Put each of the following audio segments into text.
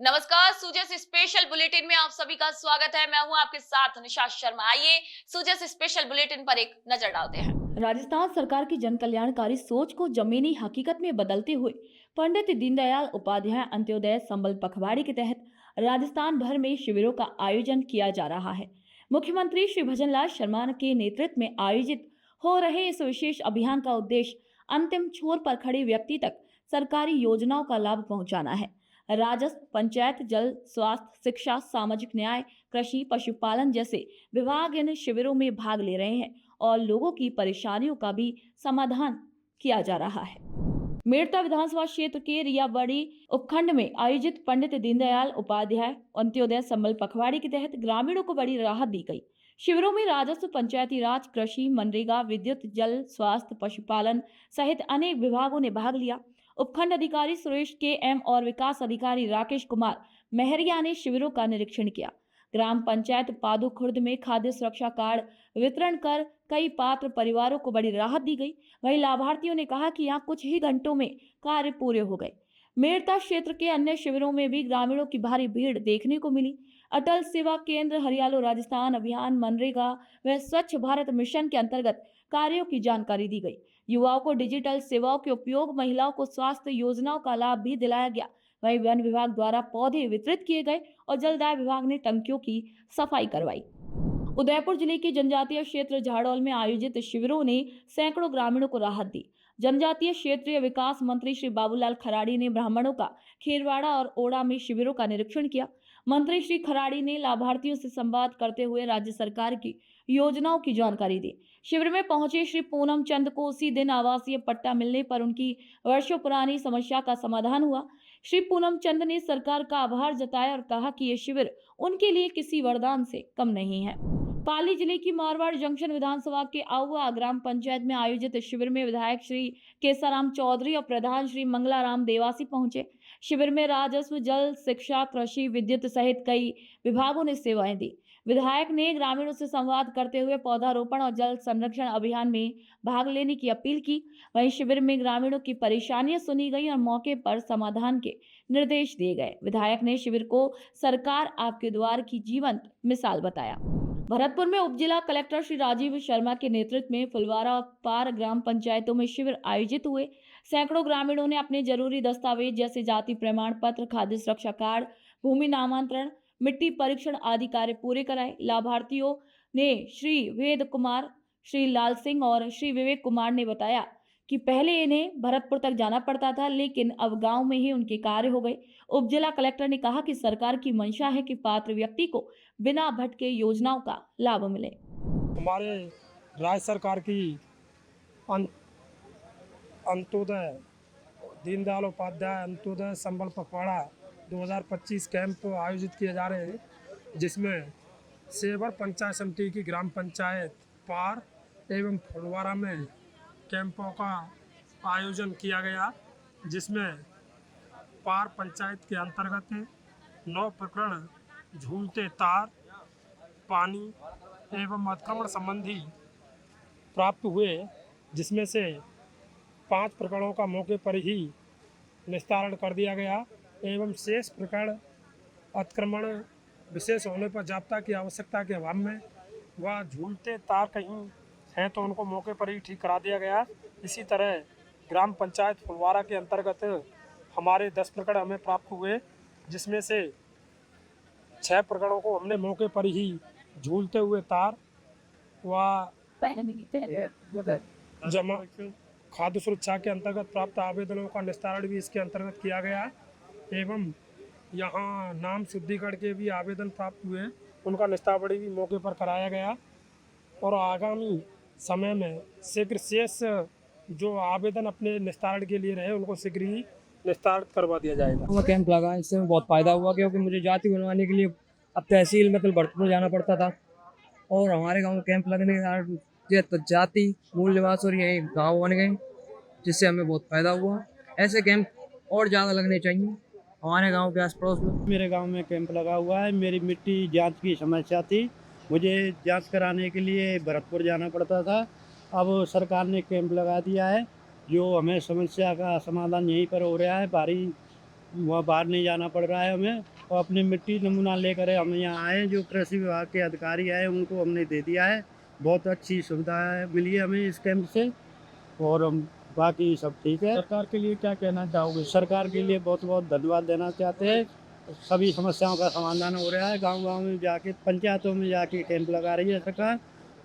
नमस्कार, सूजस special bulletin में आप सभी का स्वागत है। मैं हूं आपके साथ निशा शर्मा। आइए सूजस स्पेशल बुलेटिन पर एक नजर डालते हैं। राजस्थान सरकार की जन कल्याणकारी सोच को जमीनी हकीकत में बदलते हुए पंडित दीनदयाल उपाध्याय अंत्योदय संबल पखवाड़ी के तहत राजस्थान भर में शिविरों का आयोजन किया जा रहा है। मुख्यमंत्री श्री भजनलाल शर्मा के नेतृत्व में आयोजित हो रहे इस विशेष अभियान का उद्देश्य अंतिम छोर पर खड़े व्यक्ति तक सरकारी योजनाओं का लाभ पहुंचाना है। राजस्व, पंचायत, जल, स्वास्थ्य, शिक्षा, सामाजिक न्याय, कृषि, पशुपालन जैसे विभाग इन शिविरों में भाग ले रहे हैं और लोगों की परेशानियों का भी समाधान किया जा रहा है। मेड़ता विधानसभा क्षेत्र के रियाबड़ी उपखंड में आयोजित पंडित दीनदयाल उपाध्याय अंत्योदय संबल पखवाड़ी के तहत ग्रामीणों को बड़ी राहत दी गई। शिविरों में राजस्व, पंचायती राज, कृषि, मनरेगा, विद्युत, जल, स्वास्थ्य, पशुपालन सहित अनेक विभागों ने भाग लिया। उपखंड अधिकारी सुरेश के एम और विकास अधिकारी राकेश कुमार मेहरिया ने शिविरों का निरीक्षण किया। ग्राम पंचायत पादु खुर्द में खाद्य सुरक्षा कार्ड वितरण कर कई पात्र परिवारों को बड़ी राहत दी गई। वहीं लाभार्थियों ने कहा कि यहाँ कुछ ही घंटों में कार्य पूरे हो गए। मेड़ता क्षेत्र के अन्य शिविरों में भी ग्रामीणों की भारी भीड़ देखने को मिली। अटल सेवा केंद्र, हरियालो राजस्थान अभियान, मनरेगा व स्वच्छ भारत मिशन के अंतर्गत कार्यों की जानकारी दी गई। युवाओं को डिजिटल सेवाओं के उपयोग, महिलाओं को स्वास्थ्य योजनाओं का लाभ भी दिलाया गया। वहीं वन विभाग द्वारा पौधे वितरित किए गए और जलदाय विभाग ने टंकियों की सफाई करवाई। उदयपुर जिले के जनजातीय क्षेत्र झाड़ोल में आयोजित शिविरों ने सैकड़ों ग्रामीणों को राहत दी। जनजातीय क्षेत्रीय विकास मंत्री श्री बाबूलाल खराड़ी ने ब्राह्मणों का खेरवाड़ा और ओड़ा में शिविरों का निरीक्षण किया। मंत्री श्री खराड़ी ने लाभार्थियों से संवाद करते हुए राज्य सरकार की योजनाओं की जानकारी दी। शिविर में पहुंचे श्री पूनम चंद को उसी दिन आवासीय पट्टा मिलने पर उनकी वर्षों पुरानी समस्या का समाधान हुआ। श्री पूनम चंद ने सरकार का आभार जताया और कहा कि ये शिविर उनके लिए किसी वरदान से कम नहीं है। पाली जिले की मारवाड़ जंक्शन विधानसभा के आउआ ग्राम पंचायत में आयोजित शिविर में विधायक श्री केसाराम चौधरी और प्रधान श्री मंगलाराम देवासी पहुंचे। शिविर में राजस्व, जल, शिक्षा, कृषि, विद्युत सहित कई विभागों ने सेवाएं दी। विधायक ने ग्रामीणों से संवाद करते हुए पौधारोपण और जल संरक्षण अभियान में भाग लेने की अपील की। वहीं शिविर में ग्रामीणों की परेशानियां सुनी गई और मौके पर समाधान के निर्देश दिए गए। विधायक ने शिविर को सरकार आपके द्वार की जीवंत मिसाल बताया। भरतपुर में उप जिला कलेक्टर श्री राजीव शर्मा के नेतृत्व में फुलवारा और पार ग्राम पंचायतों में शिविर आयोजित हुए। सैकड़ों ग्रामीणों ने अपने जरूरी दस्तावेज जैसे जाति प्रमाण पत्र, खाद्य सुरक्षा कार्ड, भूमि नामांतरण, मिट्टी परीक्षण आदि कार्य पूरे कराए। लाभार्थियों ने श्री वेद कुमार, श्री लाल सिंह और श्री विवेक कुमार ने बताया कि पहले इन्हें भरतपुर तक जाना पड़ता था, लेकिन अब गांव में ही उनके कार्य हो गए। उप जिला कलेक्टर ने कहा कि सरकार की मंशा है कि पात्र व्यक्ति को बिना भटके योजनाओं का लाभ मिले। हमारे राज्य सरकार की अं- अंत्योदय दीनदयाल उपाध्याय अंत्योदय संबल पखवाड़ा 2025 कैंप आयोजित किए जा रहे हैं, जिसमें सेवर पंचायत समिति की ग्राम पंचायत पार एवं फुलवारा में कैंपों का आयोजन किया गया, जिसमें पार पंचायत के अंतर्गत 9 प्रकरण झूलते तार, पानी एवं अतिक्रमण संबंधी प्राप्त हुए, जिसमें से 5 प्रकरणों का मौके पर ही निस्तारण कर दिया गया एवं शेष प्रकरण अतिक्रमण विशेष होने पर जाप्ता की आवश्यकता के अभाव में वह झूलते तार कहीं हैं तो उनको मौके पर ही ठीक करा दिया गया। इसी तरह ग्राम पंचायत फुलवारा के अंतर्गत हमारे 10 प्रकरण हमें प्राप्त हुए, जिसमें से 6 प्रकरणों को हमने मौके पर ही झूलते हुए तार व जमा खाद्य सुरक्षा के अंतर्गत प्राप्त आवेदनों का निस्तारण भी इसके अंतर्गत किया गया एवं यहाँ नाम शुद्धिकरण के भी आवेदन प्राप्त हुए, उनका निस्तारण भी मौके पर कराया गया और आगामी समय में शीघ्र शेष जो आवेदन अपने निस्तारण के लिए रहे उनको शीघ्र ही निस्तारित करवा दिया जाएगा। कैंप लगा, इससे में बहुत फ़ायदा हुआ क्योंकि मुझे जाति बनवाने के लिए अब तहसील में कल भरतपुर जाना पड़ता था और हमारे गांव में कैंप लगने के कारण ये तो जाति मूल निवास और यही गांव बन गए, जिससे हमें बहुत फ़ायदा हुआ। ऐसे कैंप और ज़्यादा लगने चाहिए हमारे गांव के आस पड़ोस में। मेरे गांव में कैंप लगा हुआ है। मेरी मिट्टी जांच की समस्या थी, मुझे जांच कराने के लिए भरतपुर जाना पड़ता था। अब सरकार ने कैंप लगा दिया है, जो हमें समस्या का समाधान यहीं पर हो रहा है। भारी वहाँ बाहर नहीं जाना पड़ रहा है हमें, और अपनी मिट्टी नमूना लेकर हम यहाँ आए। जो कृषि विभाग के अधिकारी आए उनको हमने दे दिया है। बहुत अच्छी सुविधा मिली है हमें इस कैंप से, और हम बाकी सब ठीक है। सरकार के लिए क्या कहना चाहोगे? सरकार के लिए बहुत बहुत धन्यवाद देना चाहते हैं। सभी समस्याओं का समाधान हो रहा है। गांव-गांव में जाके, पंचायतों में जाके कैंप लगा रही है सरकार।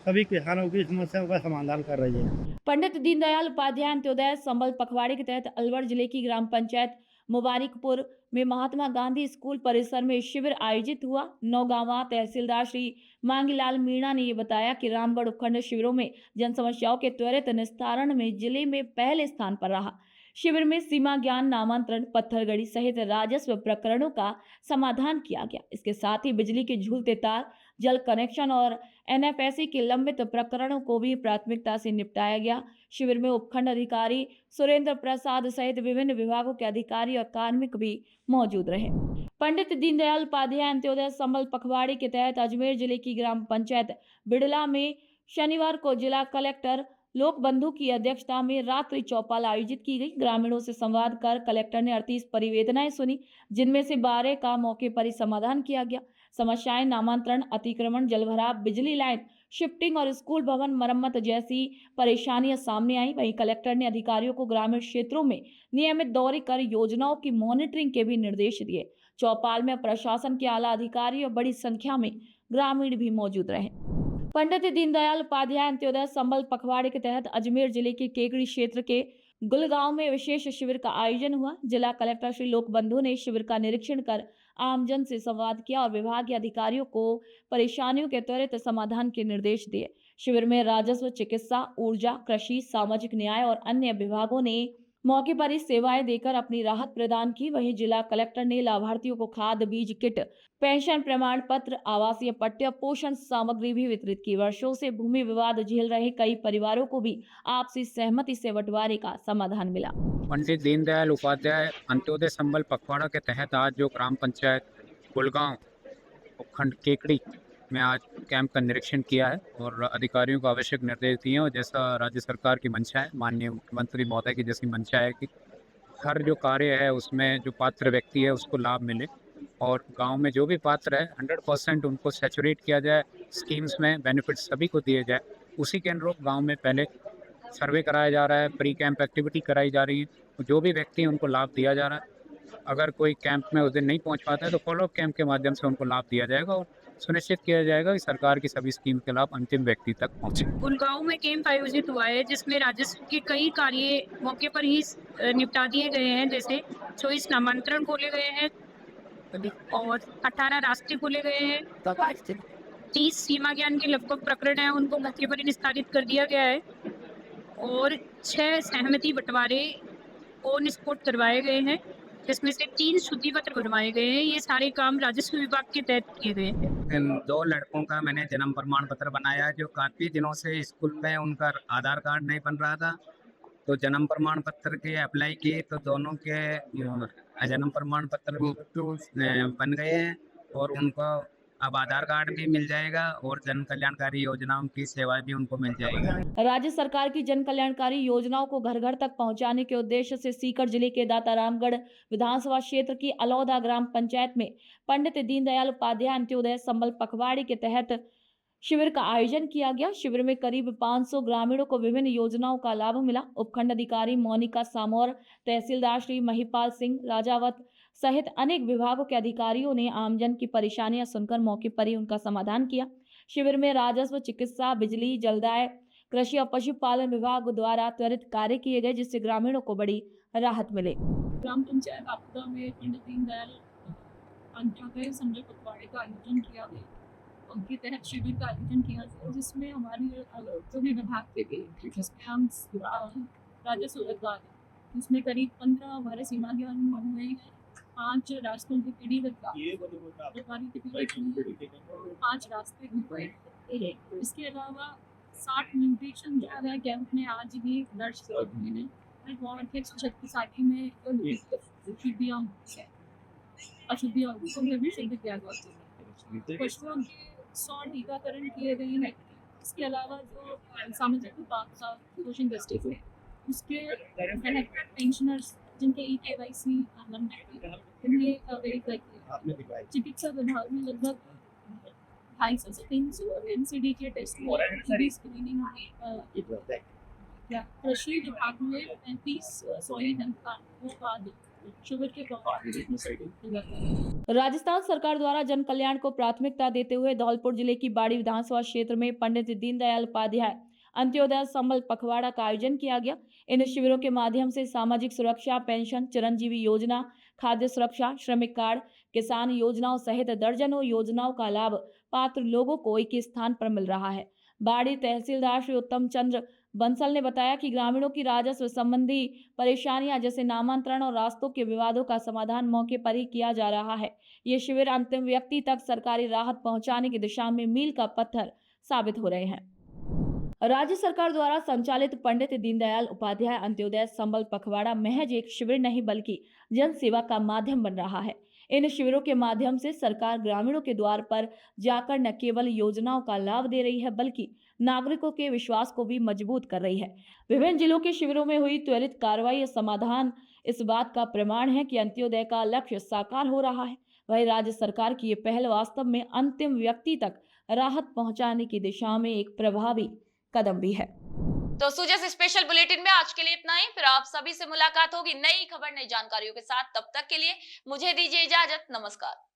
सभी किसानों की समस्याओं का समाधान कर रही है। पंडित दीनदयाल उपाध्याय अंत्योदय संबल पखवाड़े के तहत अलवर जिले की ग्राम पंचायत मुबारिकपुर में महात्मा गांधी स्कूल परिसर में शिविर आयोजित हुआ। नौगांवा तहसीलदार श्री मांगीलाल मीणा ने ये बताया कि रामगढ़ उपखंड शिविरों में जन समस्याओं के त्वरित निस्तारण में जिले में पहले स्थान पर रहा। शिविर में सीमा ज्ञान, नामांतरण, पत्थरगड़ी सहित राजस्व प्रकरणों का समाधान किया गया। इसके साथ ही बिजली के झूलते तार, जल कनेक्शन और एनएफएससी के लंबित प्रकरणों को भी प्राथमिकता से निपटाया गया। शिविर में उपखंड अधिकारी सुरेंद्र प्रसाद सहित विभिन्न विभागों के अधिकारी और कार्मिक भी मौजूद रहे। पंडित दीनदयाल उपाध्याय अंत्योदय संबल पखवाड़े के तहत अजमेर जिले की ग्राम पंचायत बिड़ला में शनिवार को जिला कलेक्टर लोक बंधु की अध्यक्षता में रात्रि चौपाल आयोजित की गई। ग्रामीणों से संवाद कर कलेक्टर ने 38 परिवेदनाएं सुनी, जिनमें से 12 का मौके पर ही समाधान किया गया। समस्याएं नामांतरण, अतिक्रमण, जलभराव, बिजली लाइन शिफ्टिंग और स्कूल भवन मरम्मत जैसी परेशानियां सामने आई। वहीं कलेक्टर ने अधिकारियों को ग्रामीण क्षेत्रों में नियमित दौरे कर योजनाओं की मॉनिटरिंग के भी निर्देश दिए। चौपाल में प्रशासन के आला अधिकारी और बड़ी संख्या में ग्रामीण भी मौजूद रहे। पंडित दीनदयाल उपाध्याय अंत्योदय संबल पखवाड़े के तहत अजमेर जिले के केकड़ी क्षेत्र के गुलगांव में विशेष शिविर का आयोजन हुआ। जिला कलेक्टर श्री लोक बंधु ने शिविर का निरीक्षण कर आमजन से संवाद किया और विभाग के अधिकारियों को परेशानियों के त्वरित समाधान के निर्देश दिए। शिविर में राजस्व, चिकित्सा, ऊर्जा, कृषि, सामाजिक न्याय और अन्य विभागों ने मौके पर ही सेवाएं देकर अपनी राहत प्रदान की। वहीं जिला कलेक्टर ने लाभार्थियों को खाद, बीज किट, पेंशन प्रमाण पत्र, आवासीय पट्टे, पोषण सामग्री भी वितरित की। वर्षों से भूमि विवाद झेल रहे कई परिवारों को भी आपसी सहमति से बंटवारे का समाधान मिला। पंडित दीनदयाल उपाध्याय अंत्योदय संबल पखवाड़ा के तहत आज जो ग्राम पंचायत गुलगांव उपखंड केकड़ी में आज कैंप का निरीक्षण किया है और अधिकारियों को आवश्यक निर्देश दिए, और जैसा राज्य सरकार की मंशा है, माननीय मुख्यमंत्री महोदय की जैसी मंशा है कि हर जो कार्य है उसमें जो पात्र व्यक्ति है उसको लाभ मिले, और गांव में जो भी पात्र है 100% उनको सैचुरेट किया जाए, स्कीम्स में बेनिफिट सभी को दिए जाए। उसी के अनुरूप गांव में पहले सर्वे कराया जा रहा है, प्री कैंप एक्टिविटी कराई जा रही है, जो भी व्यक्ति है उनको लाभ दिया जा रहा है। अगर कोई कैंप में उस दिन नहीं पहुंच पाता है तो फॉलोअप कैंप के माध्यम से उनको लाभ दिया जाएगा और सुनिश्चित किया जाएगा कि सरकार की सभी स्कीम के लाभ अंतिम व्यक्ति तक पहुंचे। गुलगांव में कैंप आयोजित हुआ है जिसमें राजस्व के कई कार्य मौके पर ही निपटा दिए गए हैं। जैसे 24 नामांतरण खोले गए हैं और 18 रास्ते खोले गए हैं। 30 सीमा ज्ञान के लगभग प्रकरण हैं, उनको मौके पर ही निस्तारित कर दिया गया है और 6 सहमति बंटवारे ऑन स्पॉट करवाए गए हैं, जिसमें से 3 शुद्धि पत्र बनवाए गए हैं। ये सारे काम राजस्व विभाग के तहत किए गए हैं। इन 2 लड़कों का मैंने जन्म प्रमाण पत्र बनाया, जो काफ़ी दिनों से स्कूल में उनका आधार कार्ड नहीं बन रहा था, तो जन्म प्रमाण पत्र के अप्लाई किए तो दोनों के जन्म प्रमाण पत्र बन गए हैं और उनको अब आधार कार्ड भी मिल जाएगा और जन कल्याणकारी योजनाओं की सेवा भी उनको मिल जाएगी। राज्य सरकार की जन कल्याणकारी योजनाओं को घर घर तक पहुंचाने के उद्देश्य से सीकर जिले के दातारामगढ़ विधानसभा क्षेत्र की अलौदा ग्राम पंचायत में पंडित दीनदयाल उपाध्याय अंत्योदय संबल पखवाड़े के तहत शिविर का आयोजन किया गया। शिविर में करीब 500 ग्रामीणों को विभिन्न योजनाओं का लाभ मिला। उपखंड अधिकारी मोनिका सामौर, तहसीलदार श्री महिपाल सिंह राजावत सहित अनेक विभागों के अधिकारियों ने आमजन की परेशानियां सुनकर मौके पर ही उनका समाधान किया। शिविर में राजस्व, चिकित्सा, बिजली, जलदाय, कृषि और पशुपालन विभाग द्वारा त्वरित कार्य किए गए, जिससे ग्रामीणों को बड़ी राहत मिले। ग्राम पंचायत आपदा में पंडित दीनदयाल अंत्योदय संबल पखवाड़े का आयोजन किया गया। उनके तहत शिविर का आयोजन किया गया, जिसमें हमारे जो भी विभाग के गए, जिसमें हम राजस्व विभाग, जिसमें करीब 15 हमारे सीमा ज्ञान हुए हैं, 5 रास्तों की पीढ़ी सरकारी की पीढ़ी, 5 रास्ते हुए। इसके अलावा 60 म्यूटेशन जो है कैंप में आज भी दर्ज किए हैं। शक्तिशाली में अशुद्धियाँ भी सिद्ध किया गया। पशुओं के 100 टीकाकरण किए गए हैं। इसके अलावा जो सामाजिक शोषण दृष्टि से उसके पेंशनर्स जिनके EKYC लंबे उन्हें वेरीफाई किया। चिकित्सा विभाग में लगभग 250 से 300 NCD के टेस्ट हुए, स्क्रीनिंग हुई। कृषि विभाग में 35 सॉइल हेल्थ कार्ड उत्पाद शुगर के राजस्थान सरकार द्वारा जन कल्याण को प्राथमिकता देते हुए धौलपुर जिले की बाड़ी विधानसभा क्षेत्र में पंडित दीनदयाल उपाध्याय अंत्योदय संबल पखवाड़ा का आयोजन किया गया। इन शिविरों के माध्यम से सामाजिक सुरक्षा, पेंशन, चिरंजीवी योजना, खाद्य सुरक्षा, श्रमिक कार्ड, किसान योजनाओं सहित दर्जनों योजनाओं का लाभ पात्र लोगों को एक ही स्थान पर मिल रहा है। बाड़ी तहसीलदार श्री उत्तम चंद्र बंसल ने बताया कि ग्रामीणों की राजस्व संबंधी परेशानियां जैसे नामांतरण और रास्तों के विवादों का समाधान मौके पर ही किया जा रहा है। ये शिविर अंतिम व्यक्ति तक सरकारी राहत पहुंचाने की दिशा में मील का पत्थर साबित हो रहे हैं। राज्य सरकार द्वारा संचालित पंडित दीनदयाल उपाध्याय अंत्योदय संबल पखवाड़ा महज एक शिविर नहीं बल्कि जन सेवा का माध्यम बन रहा है। इन शिविरों के माध्यम से सरकार ग्रामीणों के द्वार पर जाकर न केवल योजनाओं का लाभ दे रही है बल्कि नागरिकों के विश्वास को भी मजबूत कर रही है। विभिन्न जिलों के शिविरों में हुई त्वरित कार्रवाई या समाधान इस बात का प्रमाण है कि अंत्योदय का लक्ष्य साकार हो रहा है। वहीं राज्य सरकार की ये पहल वास्तव में अंतिम व्यक्ति तक राहत पहुंचाने की दिशा में एक प्रभावी कदम भी है। तो सुजस स्पेशल बुलेटिन में आज के लिए इतना ही। फिर आप सभी से मुलाकात होगी नई खबर, नई जानकारियों के साथ। तब तक के लिए मुझे दीजिए इजाजत। नमस्कार।